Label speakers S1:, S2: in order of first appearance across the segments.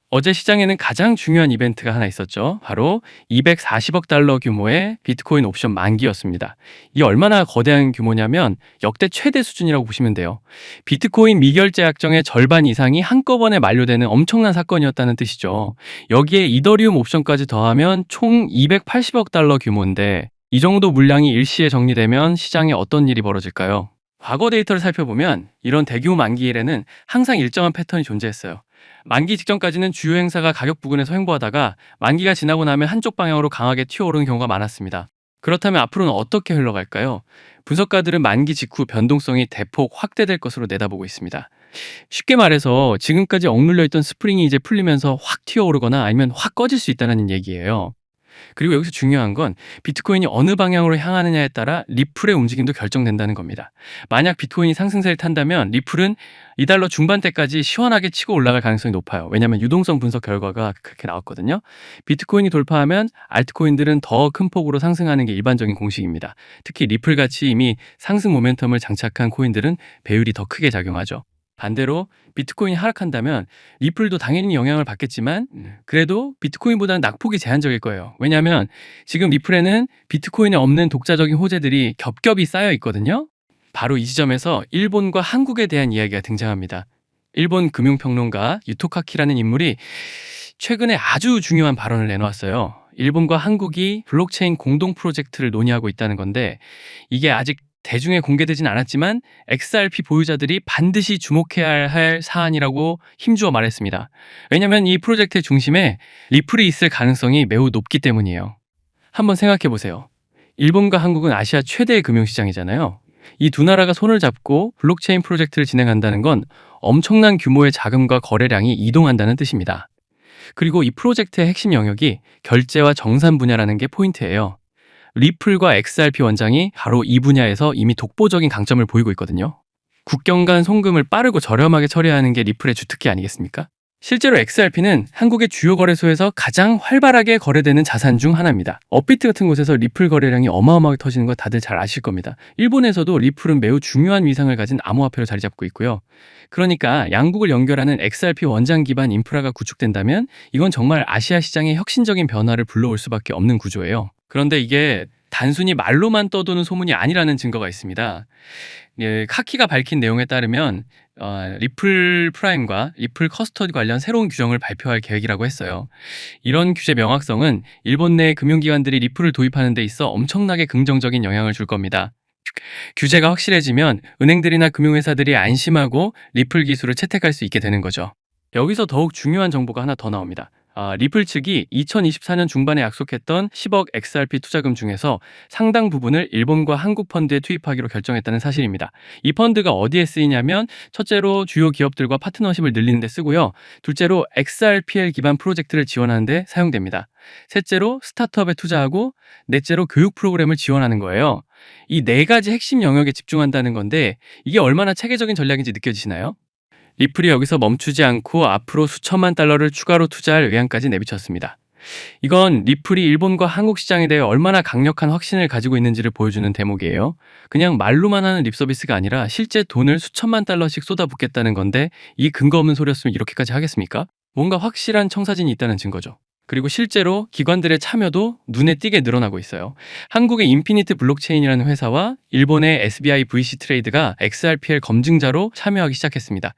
S1: 어제 시장에는 가장 중요한 이벤트가 하나 있었죠. 바로 240억 달러 규모의 비트코인 옵션 만기였습니다. 이게 얼마나 거대한 규모냐면 역대 최대 수준이라고 보시면 돼요. 비트코인 미결제 약정의 절반 이상이 한꺼번에 만료되는 엄청난 사건이었다는 뜻이죠. 여기에 이더리움 옵션까지 더하면 총 280억 달러 규모인데 이 정도 물량이 일시에 정리되면 시장에 어떤 일이 벌어질까요? 과거 데이터를 살펴보면 이런 대규모 만기일에는 항상 일정한 패턴이 존재했어요. 만기 직전까지는 주요 행사가 가격 부근에서 횡보하다가 만기가 지나고 나면 한쪽 방향으로 강하게 튀어오르는 경우가 많았습니다. 그렇다면 앞으로는 어떻게 흘러갈까요? 분석가들은 만기 직후 변동성이 대폭 확대될 것으로 내다보고 있습니다. 쉽게 말해서 지금까지 억눌려 있던 스프링이 이제 풀리면서 확 튀어오르거나 아니면 확 꺼질 수 있다는 얘기예요. 그리고 여기서 중요한 건 비트코인이 어느 방향으로 향하느냐에 따라 리플의 움직임도 결정된다는 겁니다. 만약 비트코인이 상승세를 탄다면 리플은 2달러 중반대까지 시원하게 치고 올라갈 가능성이 높아요. 왜냐하면 유동성 분석 결과가 그렇게 나왔거든요. 비트코인이 돌파하면 알트코인들은 더 큰 폭으로 상승하는 게 일반적인 공식입니다. 특히 리플같이 이미 상승 모멘텀을 장착한 코인들은 배율이 더 크게 작용하죠. 반대로 비트코인이 하락한다면 리플도 당연히 영향을 받겠지만 그래도 비트코인보다는 낙폭이 제한적일 거예요. 왜냐하면 지금 리플에는 비트코인에 없는 독자적인 호재들이 겹겹이 쌓여 있거든요. 바로 이 지점에서 일본과 한국에 대한 이야기가 등장합니다. 일본 금융평론가 유토카키라는 인물이 최근에 아주 중요한 발언을 내놓았어요. 일본과 한국이 블록체인 공동 프로젝트를 논의하고 있다는 건데 이게 아직 대중에 공개되진 않았지만 XRP 보유자들이 반드시 주목해야 할 사안이라고 힘주어 말했습니다. 왜냐하면 이 프로젝트의 중심에 리플이 있을 가능성이 매우 높기 때문이에요. 한번 생각해 보세요. 일본과 한국은 아시아 최대의 금융시장이잖아요. 이 두 나라가 손을 잡고 블록체인 프로젝트를 진행한다는 건 엄청난 규모의 자금과 거래량이 이동한다는 뜻입니다. 그리고 이 프로젝트의 핵심 영역이 결제와 정산 분야라는 게 포인트예요. 리플과 XRP 원장이 바로 이 분야에서 이미 독보적인 강점을 보이고 있거든요. 국경 간 송금을 빠르고 저렴하게 처리하는 게 리플의 주특기 아니겠습니까? 실제로 XRP는 한국의 주요 거래소에서 가장 활발하게 거래되는 자산 중 하나입니다. 업비트 같은 곳에서 리플 거래량이 어마어마하게 터지는 거 다들 잘 아실 겁니다. 일본에서도 리플은 매우 중요한 위상을 가진 암호화폐로 자리 잡고 있고요. 그러니까 양국을 연결하는 XRP 원장 기반 인프라가 구축된다면 이건 정말 아시아 시장의 혁신적인 변화를 불러올 수밖에 없는 구조예요. 그런데 이게 단순히 말로만 떠도는 소문이 아니라는 증거가 있습니다. 예, 카키가 밝힌 내용에 따르면 리플 프라임과 리플 커스터디 관련 새로운 규정을 발표할 계획이라고 했어요. 이런 규제 명확성은 일본 내 금융기관들이 리플을 도입하는 데 있어 엄청나게 긍정적인 영향을 줄 겁니다. 규제가 확실해지면 은행들이나 금융회사들이 안심하고 리플 기술을 채택할 수 있게 되는 거죠. 여기서 더욱 중요한 정보가 하나 더 나옵니다. 리플 측이 2024년 중반에 약속했던 10억 XRP 투자금 중에서 상당 부분을 일본과 한국 펀드에 투입하기로 결정했다는 사실입니다. 이 펀드가 어디에 쓰이냐면 첫째로 주요 기업들과 파트너십을 늘리는 데 쓰고요. 둘째로 XRPL 기반 프로젝트를 지원하는 데 사용됩니다. 셋째로 스타트업에 투자하고 넷째로 교육 프로그램을 지원하는 거예요. 이 네 가지 핵심 영역에 집중한다는 건데 이게 얼마나 체계적인 전략인지 느껴지시나요? 리플이 여기서 멈추지 않고 앞으로 수천만 달러를 추가로 투자할 의향까지 내비쳤습니다. 이건 리플이 일본과 한국 시장에 대해 얼마나 강력한 확신을 가지고 있는지를 보여주는 대목이에요. 그냥 말로만 하는 립서비스가 아니라 실제 돈을 수천만 달러씩 쏟아붓겠다는 건데 이 근거 없는 소리였으면 이렇게까지 하겠습니까? 뭔가 확실한 청사진이 있다는 증거죠. 그리고 실제로 기관들의 참여도 눈에 띄게 늘어나고 있어요. 한국의 인피니트 블록체인이라는 회사와 일본의 SBI VC 트레이드가 XRPL 검증자로 참여하기 시작했습니다.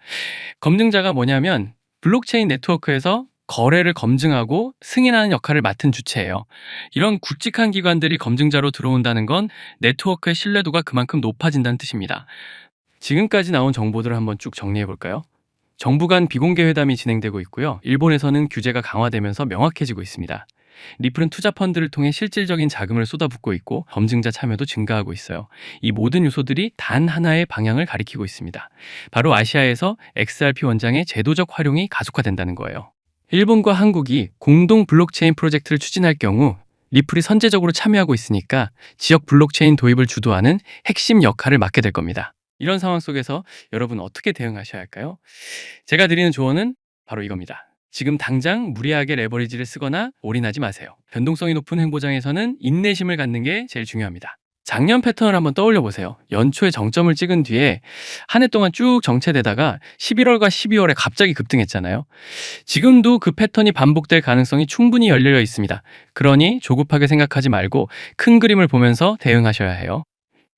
S1: 검증자가 뭐냐면 블록체인 네트워크에서 거래를 검증하고 승인하는 역할을 맡은 주체예요. 이런 굵직한 기관들이 검증자로 들어온다는 건 네트워크의 신뢰도가 그만큼 높아진다는 뜻입니다. 지금까지 나온 정보들을 한번 쭉 정리해 볼까요? 정부 간 비공개 회담이 진행되고 있고요. 일본에서는 규제가 강화되면서 명확해지고 있습니다. 리플은 투자 펀드를 통해 실질적인 자금을 쏟아붓고 있고 검증자 참여도 증가하고 있어요. 이 모든 요소들이 단 하나의 방향을 가리키고 있습니다. 바로 아시아에서 XRP 원장의 제도적 활용이 가속화된다는 거예요. 일본과 한국이 공동 블록체인 프로젝트를 추진할 경우 리플이 선제적으로 참여하고 있으니까 지역 블록체인 도입을 주도하는 핵심 역할을 맡게 될 겁니다. 이런 상황 속에서 여러분 어떻게 대응하셔야 할까요? 제가 드리는 조언은 바로 이겁니다. 지금 당장 무리하게 레버리지를 쓰거나 올인하지 마세요. 변동성이 높은 행보장에서는 인내심을 갖는 게 제일 중요합니다. 작년 패턴을 한번 떠올려 보세요. 연초에 정점을 찍은 뒤에 한 해 동안 쭉 정체되다가 11월과 12월에 갑자기 급등했잖아요. 지금도 그 패턴이 반복될 가능성이 충분히 열려 있습니다. 그러니 조급하게 생각하지 말고 큰 그림을 보면서 대응하셔야 해요.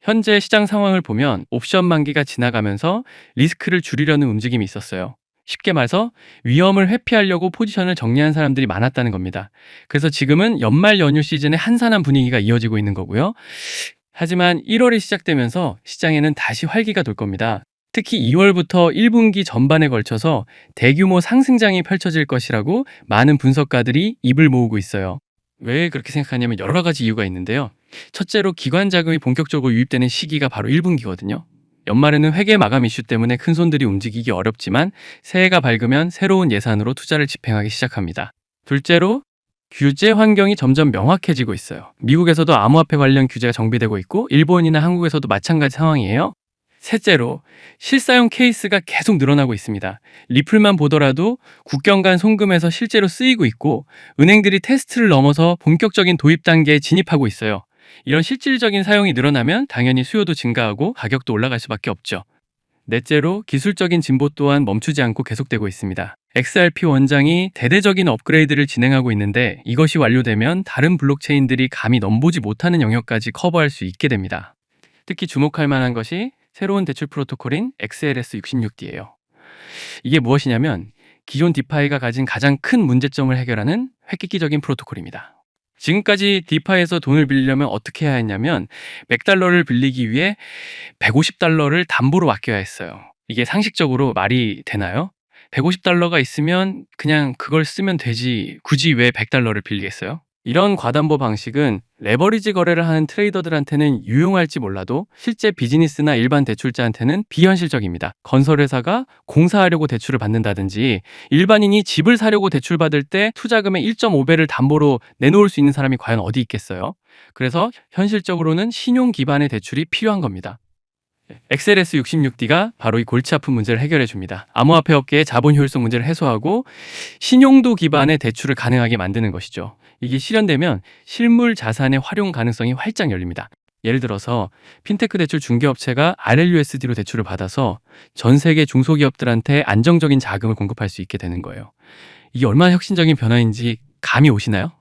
S1: 현재 시장 상황을 보면 옵션 만기가 지나가면서 리스크를 줄이려는 움직임이 있었어요. 쉽게 말해서 위험을 회피하려고 포지션을 정리한 사람들이 많았다는 겁니다. 그래서 지금은 연말 연휴 시즌에 한산한 분위기가 이어지고 있는 거고요. 하지만 1월이 시작되면서 시장에는 다시 활기가 돌 겁니다. 특히 2월부터 1분기 전반에 걸쳐서 대규모 상승장이 펼쳐질 것이라고 많은 분석가들이 입을 모으고 있어요. 왜 그렇게 생각하냐면 여러 가지 이유가 있는데요. 첫째로 기관 자금이 본격적으로 유입되는 시기가 바로 1분기거든요. 연말에는 회계 마감 이슈 때문에 큰 손들이 움직이기 어렵지만 새해가 밝으면 새로운 예산으로 투자를 집행하기 시작합니다. 둘째로 규제 환경이 점점 명확해지고 있어요. 미국에서도 암호화폐 관련 규제가 정비되고 있고 일본이나 한국에서도 마찬가지 상황이에요. 셋째로 실사용 케이스가 계속 늘어나고 있습니다. 리플만 보더라도 국경 간 송금에서 실제로 쓰이고 있고 은행들이 테스트를 넘어서 본격적인 도입 단계에 진입하고 있어요. 이런 실질적인 사용이 늘어나면 당연히 수요도 증가하고 가격도 올라갈 수밖에 없죠. 넷째로 기술적인 진보 또한 멈추지 않고 계속되고 있습니다. XRP 원장이 대대적인 업그레이드를 진행하고 있는데 이것이 완료되면 다른 블록체인들이 감히 넘보지 못하는 영역까지 커버할 수 있게 됩니다. 특히 주목할 만한 것이 새로운 대출 프로토콜인 XLS66D예요. 이게 무엇이냐면 기존 디파이가 가진 가장 큰 문제점을 해결하는 획기적인 프로토콜입니다. 지금까지 디파이에서 돈을 빌리려면 어떻게 해야 했냐면 $100를 빌리기 위해 $150를 담보로 맡겨야 했어요. 이게 상식적으로 말이 되나요? $150가 있으면 그냥 그걸 쓰면 되지 굳이 왜 $100를 빌리겠어요? 이런 과담보 방식은 레버리지 거래를 하는 트레이더들한테는 유용할지 몰라도 실제 비즈니스나 일반 대출자한테는 비현실적입니다. 건설회사가 공사하려고 대출을 받는다든지 일반인이 집을 사려고 대출받을 때 투자금의 1.5배를 담보로 내놓을 수 있는 사람이 과연 어디 있겠어요? 그래서 현실적으로는 신용 기반의 대출이 필요한 겁니다. XLS66D가 바로 이 골치 아픈 문제를 해결해 줍니다. 암호화폐 업계의 자본 효율성 문제를 해소하고 신용도 기반의 대출을 가능하게 만드는 것이죠. 이게 실현되면 실물 자산의 활용 가능성이 활짝 열립니다. 예를 들어서 핀테크 대출 중개업체가 RLUSD로 대출을 받아서 전 세계 중소기업들한테 안정적인 자금을 공급할 수 있게 되는 거예요. 이게 얼마나 혁신적인 변화인지 감이 오시나요?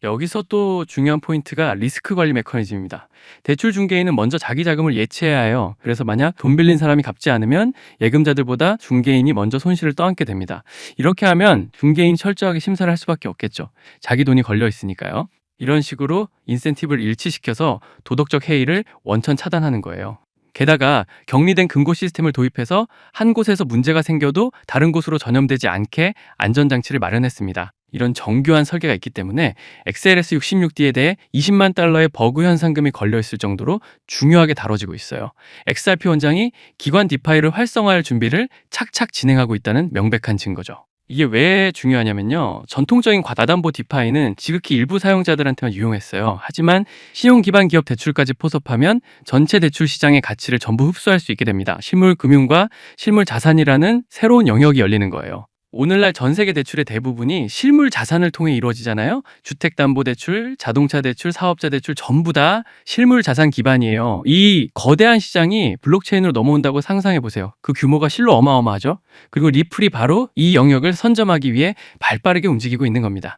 S1: 여기서 또 중요한 포인트가 리스크 관리 메커니즘입니다. 대출 중개인은 먼저 자기 자금을 예치해야 해요. 그래서 만약 돈 빌린 사람이 갚지 않으면 예금자들보다 중개인이 먼저 손실을 떠안게 됩니다. 이렇게 하면 중개인이 철저하게 심사를 할 수밖에 없겠죠. 자기 돈이 걸려 있으니까요. 이런 식으로 인센티브를 일치시켜서 도덕적 해이를 원천 차단하는 거예요. 게다가 격리된 금고 시스템을 도입해서 한 곳에서 문제가 생겨도 다른 곳으로 전염되지 않게 안전장치를 마련했습니다. 이런 정교한 설계가 있기 때문에 XLS66D에 대해 $20만 버그 현상금이 걸려있을 정도로 중요하게 다뤄지고 있어요. XRP 원장이 기관 디파이를 활성화할 준비를 착착 진행하고 있다는 명백한 증거죠. 이게 왜 중요하냐면요. 전통적인 과다담보 디파이는 지극히 일부 사용자들한테만 유용했어요. 하지만 신용 기반 기업 대출까지 포섭하면 전체 대출 시장의 가치를 전부 흡수할 수 있게 됩니다. 실물 금융과 실물 자산이라는 새로운 영역이 열리는 거예요. 오늘날 전 세계 대출의 대부분이 실물 자산을 통해 이루어지잖아요. 주택담보대출, 자동차대출, 사업자대출 전부 다 실물 자산 기반이에요. 이 거대한 시장이 블록체인으로 넘어온다고 상상해보세요. 그 규모가 실로 어마어마하죠. 그리고 리플이 바로 이 영역을 선점하기 위해 발빠르게 움직이고 있는 겁니다.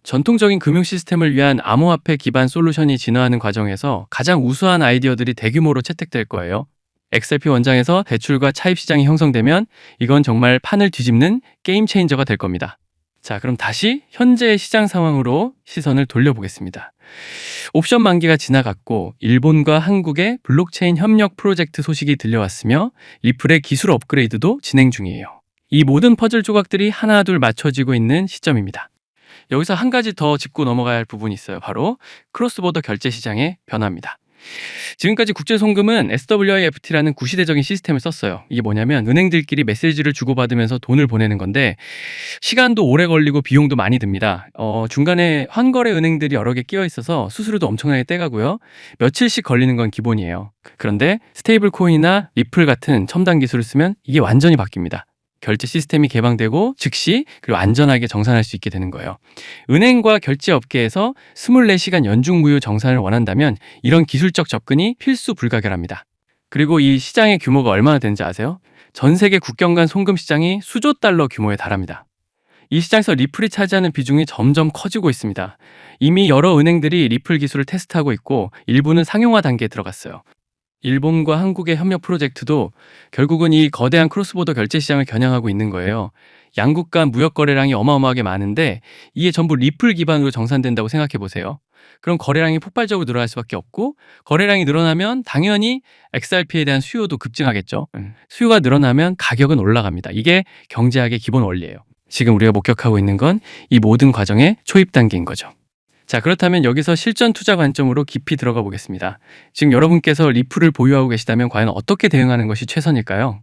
S1: 전통적인 금융 시스템을 위한 암호화폐 기반 솔루션이 진화하는 과정에서 가장 우수한 아이디어들이 대규모로 채택될 거예요. XRP 원장에서 대출과 차입 시장이 형성되면 이건 정말 판을 뒤집는 게임 체인저가 될 겁니다. 자, 그럼 다시 현재의 시장 상황으로 시선을 돌려보겠습니다. 옵션 만기가 지나갔고 일본과 한국의 블록체인 협력 프로젝트 소식이 들려왔으며 리플의 기술 업그레이드도 진행 중이에요. 이 모든 퍼즐 조각들이 하나둘 맞춰지고 있는 시점입니다. 여기서 한 가지 더 짚고 넘어가야 할 부분이 있어요. 바로 크로스보더 결제 시장의 변화입니다. 지금까지 국제송금은 SWIFT라는 구시대적인 시스템을 썼어요. 이게 뭐냐면 은행들끼리 메시지를 주고받으면서 돈을 보내는 건데 시간도 오래 걸리고 비용도 많이 듭니다. 중간에 환거래 은행들이 여러 개 끼어 있어서 수수료도 엄청나게 떼가고요. 며칠씩 걸리는 건 기본이에요. 그런데 스테이블 코인이나 리플 같은 첨단 기술을 쓰면 이게 완전히 바뀝니다. 결제 시스템이 개방되고 즉시 그리고 안전하게 정산할 수 있게 되는 거예요. 은행과 결제 업계에서 24시간 연중무휴 정산을 원한다면 이런 기술적 접근이 필수 불가결합니다. 그리고 이 시장의 규모가 얼마나 되는지 아세요? 전 세계 국경 간 송금 시장이 수조 달러 규모에 달합니다. 이 시장에서 리플이 차지하는 비중이 점점 커지고 있습니다. 이미 여러 은행들이 리플 기술을 테스트하고 있고 일부는 상용화 단계에 들어갔어요. 일본과 한국의 협력 프로젝트도 결국은 이 거대한 크로스보더 결제 시장을 겨냥하고 있는 거예요. 양국 간 무역 거래량이 어마어마하게 많은데 이게 전부 리플 기반으로 정산된다고 생각해 보세요. 그럼 거래량이 폭발적으로 늘어날 수밖에 없고 거래량이 늘어나면 당연히 XRP에 대한 수요도 급증하겠죠. 수요가 늘어나면 가격은 올라갑니다. 이게 경제학의 기본 원리예요. 지금 우리가 목격하고 있는 건 이 모든 과정의 초입 단계인 거죠. 자, 그렇다면 여기서 실전 투자 관점으로 깊이 들어가 보겠습니다. 지금 여러분께서 리플을 보유하고 계시다면 과연 어떻게 대응하는 것이 최선일까요?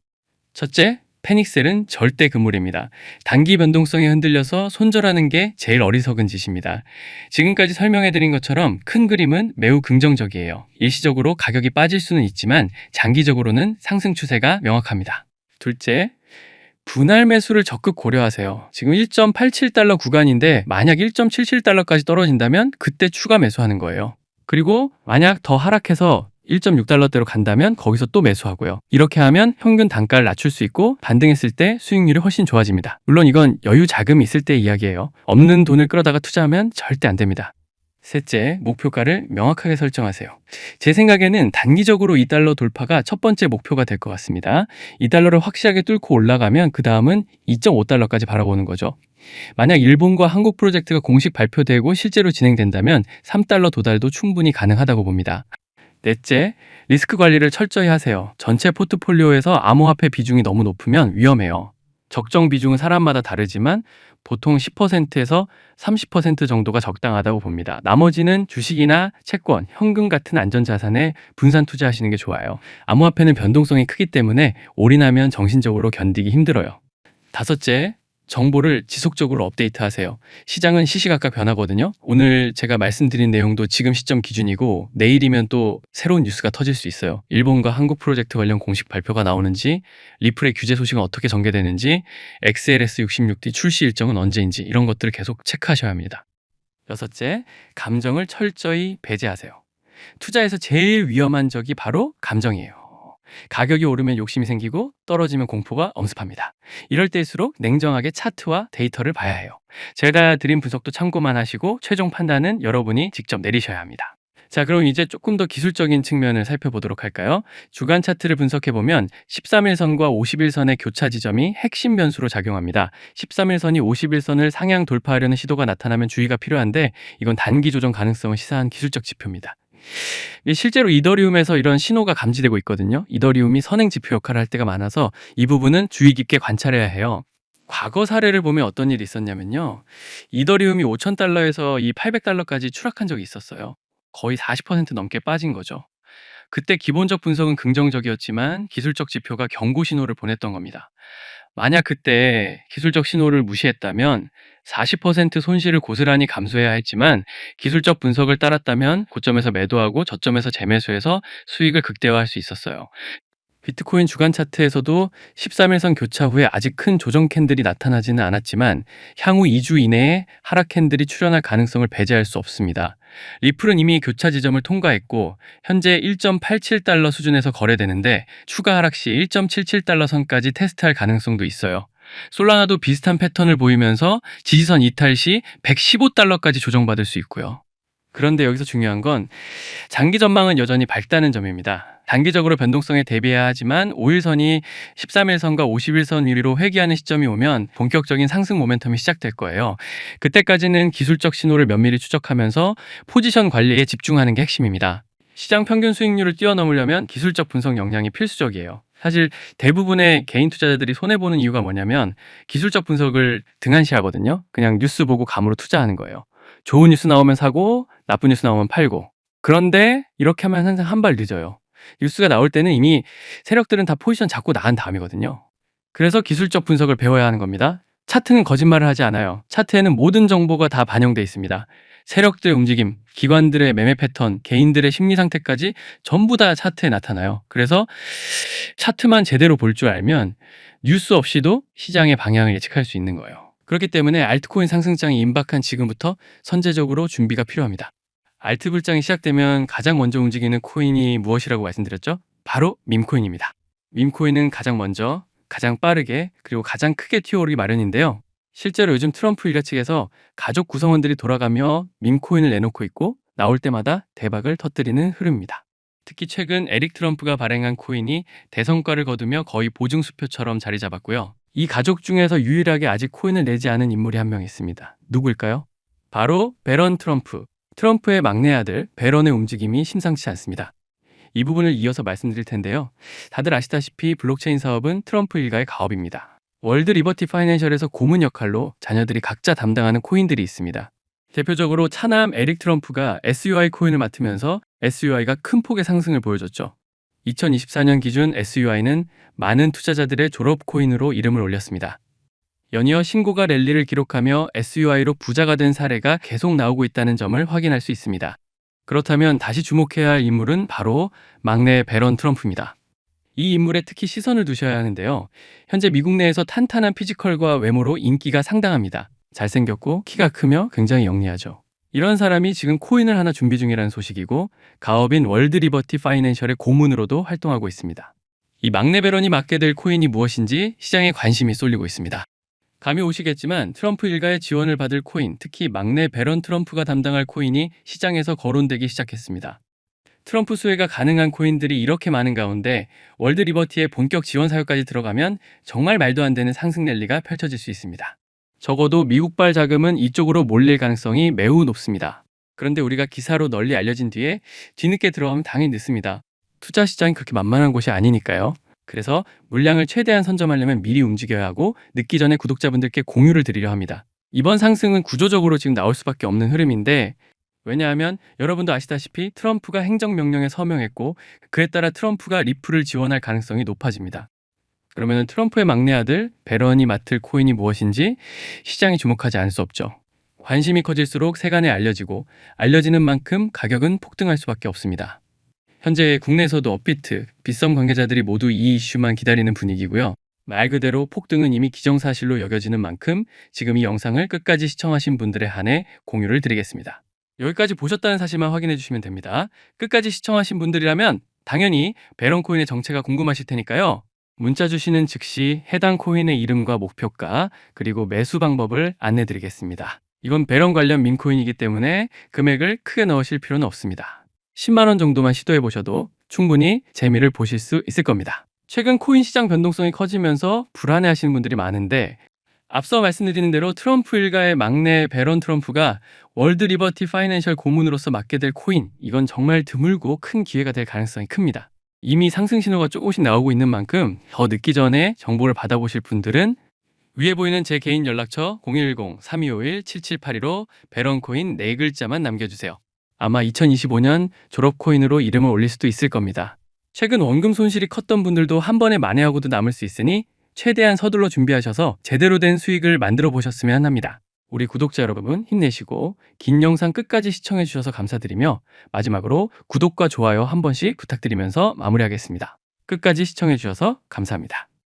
S1: 첫째, 패닉셀은 절대 금물입니다. 단기 변동성에 흔들려서 손절하는 게 제일 어리석은 짓입니다. 지금까지 설명해드린 것처럼 큰 그림은 매우 긍정적이에요. 일시적으로 가격이 빠질 수는 있지만 장기적으로는 상승 추세가 명확합니다. 둘째, 분할 매수를 적극 고려하세요. 지금 1.87달러 구간인데 만약 1.77달러까지 떨어진다면 그때 추가 매수하는 거예요. 그리고 만약 더 하락해서 1.6달러대로 간다면 거기서 또 매수하고요. 이렇게 하면 평균 단가를 낮출 수 있고 반등했을 때 수익률이 훨씬 좋아집니다. 물론 이건 여유 자금이 있을 때 이야기예요. 없는 돈을 끌어다가 투자하면 절대 안 됩니다. 셋째, 목표가를 명확하게 설정하세요. 제 생각에는 단기적으로 2달러 돌파가 첫 번째 목표가 될 것 같습니다. 2달러를 확실하게 뚫고 올라가면 그 다음은 2.5달러까지 바라보는 거죠. 만약 일본과 한국 프로젝트가 공식 발표되고 실제로 진행된다면 3달러 도달도 충분히 가능하다고 봅니다. 넷째, 리스크 관리를 철저히 하세요. 전체 포트폴리오에서 암호화폐 비중이 너무 높으면 위험해요. 적정 비중은 사람마다 다르지만 보통 10%에서 30% 정도가 적당하다고 봅니다. 나머지는 주식이나 채권, 현금 같은 안전자산에 분산 투자하시는 게 좋아요. 암호화폐는 변동성이 크기 때문에 올인하면 정신적으로 견디기 힘들어요. 다섯째, 정보를 지속적으로 업데이트하세요. 시장은 시시각각 변하거든요. 오늘 제가 말씀드린 내용도 지금 시점 기준이고 내일이면 또 새로운 뉴스가 터질 수 있어요. 일본과 한국 프로젝트 관련 공식 발표가 나오는지, 리플의 규제 소식은 어떻게 전개되는지, XLS66D 출시 일정은 언제인지 이런 것들을 계속 체크하셔야 합니다. 여섯째, 감정을 철저히 배제하세요. 투자에서 제일 위험한 적이 바로 감정이에요. 가격이 오르면 욕심이 생기고 떨어지면 공포가 엄습합니다. 이럴 때일수록 냉정하게 차트와 데이터를 봐야 해요. 제가 드린 분석도 참고만 하시고 최종 판단은 여러분이 직접 내리셔야 합니다. 자, 그럼 이제 조금 더 기술적인 측면을 살펴보도록 할까요? 주간 차트를 분석해보면 13일선과 51선의 교차 지점이 핵심 변수로 작용합니다. 13일선이 51선을 상향 돌파하려는 시도가 나타나면 주의가 필요한데 이건 단기 조정 가능성을 시사한 기술적 지표입니다. 실제로 이더리움에서 이런 신호가 감지되고 있거든요. 이더리움이 선행 지표 역할을 할 때가 많아서 이 부분은 주의 깊게 관찰해야 해요. 과거 사례를 보면 어떤 일이 있었냐면요. 이더리움이 5,000달러에서 이 800달러까지 추락한 적이 있었어요. 거의 40% 넘게 빠진 거죠. 그때 기본적 분석은 긍정적이었지만 기술적 지표가 경고 신호를 보냈던 겁니다. 만약 그때 기술적 신호를 무시했다면 40% 손실을 고스란히 감수해야 했지만 기술적 분석을 따랐다면 고점에서 매도하고 저점에서 재매수해서 수익을 극대화할 수 있었어요. 비트코인 주간 차트에서도 13일선 교차 후에 아직 큰 조정 캔들이 나타나지는 않았지만 향후 2주 이내에 하락 캔들이 출현할 가능성을 배제할 수 없습니다. 리플은 이미 교차 지점을 통과했고 현재 1.87달러 수준에서 거래되는데 추가 하락 시 1.77달러 선까지 테스트할 가능성도 있어요. 솔라나도 비슷한 패턴을 보이면서 지지선 이탈 시 115달러까지 조정받을 수 있고요. 그런데 여기서 중요한 건 장기 전망은 여전히 밝다는 점입니다. 단기적으로 변동성에 대비해야 하지만 5일선이 13일선과 51선 위로 회귀하는 시점이 오면 본격적인 상승 모멘텀이 시작될 거예요. 그때까지는 기술적 신호를 면밀히 추적하면서 포지션 관리에 집중하는 게 핵심입니다. 시장 평균 수익률을 뛰어넘으려면 기술적 분석 역량이 필수적이에요. 사실 대부분의 개인 투자자들이 손해보는 이유가 뭐냐면 기술적 분석을 등한시하거든요. 그냥 뉴스 보고 감으로 투자하는 거예요. 좋은 뉴스 나오면 사고 나쁜 뉴스 나오면 팔고. 그런데 이렇게 하면 항상 한 발 늦어요. 뉴스가 나올 때는 이미 세력들은 다 포지션 잡고 나간 다음이거든요. 그래서 기술적 분석을 배워야 하는 겁니다. 차트는 거짓말을 하지 않아요. 차트에는 모든 정보가 다 반영돼 있습니다. 세력들의 움직임, 기관들의 매매 패턴, 개인들의 심리 상태까지 전부 다 차트에 나타나요. 그래서 차트만 제대로 볼 줄 알면 뉴스 없이도 시장의 방향을 예측할 수 있는 거예요. 그렇기 때문에 알트코인 상승장이 임박한 지금부터 선제적으로 준비가 필요합니다. 알트 불장이 시작되면 가장 먼저 움직이는 코인이 무엇이라고 말씀드렸죠? 바로 밈코인입니다. 밈코인은 가장 먼저, 가장 빠르게, 그리고 가장 크게 튀어오르기 마련인데요. 실제로 요즘 트럼프 일가 측에서 가족 구성원들이 돌아가며 밈코인을 내놓고 있고 나올 때마다 대박을 터뜨리는 흐름입니다. 특히 최근 에릭 트럼프가 발행한 코인이 대성과를 거두며 거의 보증수표처럼 자리 잡았고요. 이 가족 중에서 유일하게 아직 코인을 내지 않은 인물이 한 명 있습니다. 누구일까요? 바로 배런 트럼프. 트럼프의 막내 아들 배런의 움직임이 심상치 않습니다. 이 부분을 이어서 말씀드릴 텐데요. 다들 아시다시피 블록체인 사업은 트럼프 일가의 가업입니다. 월드 리버티 파이낸셜에서 고문 역할로 자녀들이 각자 담당하는 코인들이 있습니다. 대표적으로 차남 에릭 트럼프가 SUI 코인을 맡으면서 SUI가 큰 폭의 상승을 보여줬죠. 2024년 기준 SUI는 많은 투자자들의 졸업 코인으로 이름을 올렸습니다. 연이어 신고가 랠리를 기록하며 SUI로 부자가 된 사례가 계속 나오고 있다는 점을 확인할 수 있습니다. 그렇다면 다시 주목해야 할 인물은 바로 막내 배런 트럼프입니다. 이 인물에 특히 시선을 두셔야 하는데요. 현재 미국 내에서 탄탄한 피지컬과 외모로 인기가 상당합니다. 잘생겼고 키가 크며 굉장히 영리하죠. 이런 사람이 지금 코인을 하나 준비 중이라는 소식이고 가업인 월드 리버티 파이낸셜의 고문으로도 활동하고 있습니다. 이 막내 배런이 맡게 될 코인이 무엇인지 시장에 관심이 쏠리고 있습니다. 감이 오시겠지만 트럼프 일가의 지원을 받을 코인, 특히 막내 배런 트럼프가 담당할 코인이 시장에서 거론되기 시작했습니다. 트럼프 수혜가 가능한 코인들이 이렇게 많은 가운데 월드 리버티의 본격 지원 사유까지 들어가면 정말 말도 안 되는 상승 랠리가 펼쳐질 수 있습니다. 적어도 미국발 자금은 이쪽으로 몰릴 가능성이 매우 높습니다. 그런데 우리가 기사로 널리 알려진 뒤에 뒤늦게 들어가면 당연히 늦습니다. 투자 시장이 그렇게 만만한 곳이 아니니까요. 그래서 물량을 최대한 선점하려면 미리 움직여야 하고 늦기 전에 구독자분들께 공유를 드리려 합니다. 이번 상승은 구조적으로 지금 나올 수밖에 없는 흐름인데 왜냐하면 여러분도 아시다시피 트럼프가 행정명령에 서명했고 그에 따라 트럼프가 리플을 지원할 가능성이 높아집니다. 그러면 트럼프의 막내 아들 배런이 맡을 코인이 무엇인지 시장이 주목하지 않을 수 없죠. 관심이 커질수록 세간에 알려지고 알려지는 만큼 가격은 폭등할 수밖에 없습니다. 현재 국내에서도 업비트, 빗썸 관계자들이 모두 이 이슈만 기다리는 분위기고요. 말 그대로 폭등은 이미 기정사실로 여겨지는 만큼 지금 이 영상을 끝까지 시청하신 분들에 한해 공유를 드리겠습니다. 여기까지 보셨다는 사실만 확인해 주시면 됩니다. 끝까지 시청하신 분들이라면 당연히 배런 코인의 정체가 궁금하실 테니까요. 문자 주시는 즉시 해당 코인의 이름과 목표가 그리고 매수 방법을 안내 드리겠습니다. 이건 배런 관련 밈코인이기 때문에 금액을 크게 넣으실 필요는 없습니다. 10만 원 정도만 시도해 보셔도 충분히 재미를 보실 수 있을 겁니다. 최근 코인 시장 변동성이 커지면서 불안해 하시는 분들이 많은데 앞서 말씀드린 대로 트럼프 일가의 막내 배런 트럼프가 월드 리버티 파이낸셜 고문으로서 맡게 될 코인, 이건 정말 드물고 큰 기회가 될 가능성이 큽니다. 이미 상승 신호가 조금씩 나오고 있는 만큼 더 늦기 전에 정보를 받아보실 분들은 위에 보이는 제 개인 연락처 010-3251-7782로 배런코인 4글자만 남겨주세요. 아마 2025년 졸업코인으로 이름을 올릴 수도 있을 겁니다. 최근 원금 손실이 컸던 분들도 한 번에 만회하고도 남을 수 있으니 최대한 서둘러 준비하셔서 제대로 된 수익을 만들어 보셨으면 합니다. 우리 구독자 여러분 힘내시고 긴 영상 끝까지 시청해 주셔서 감사드리며 마지막으로 구독과 좋아요 한 번씩 부탁드리면서 마무리하겠습니다. 끝까지 시청해 주셔서 감사합니다.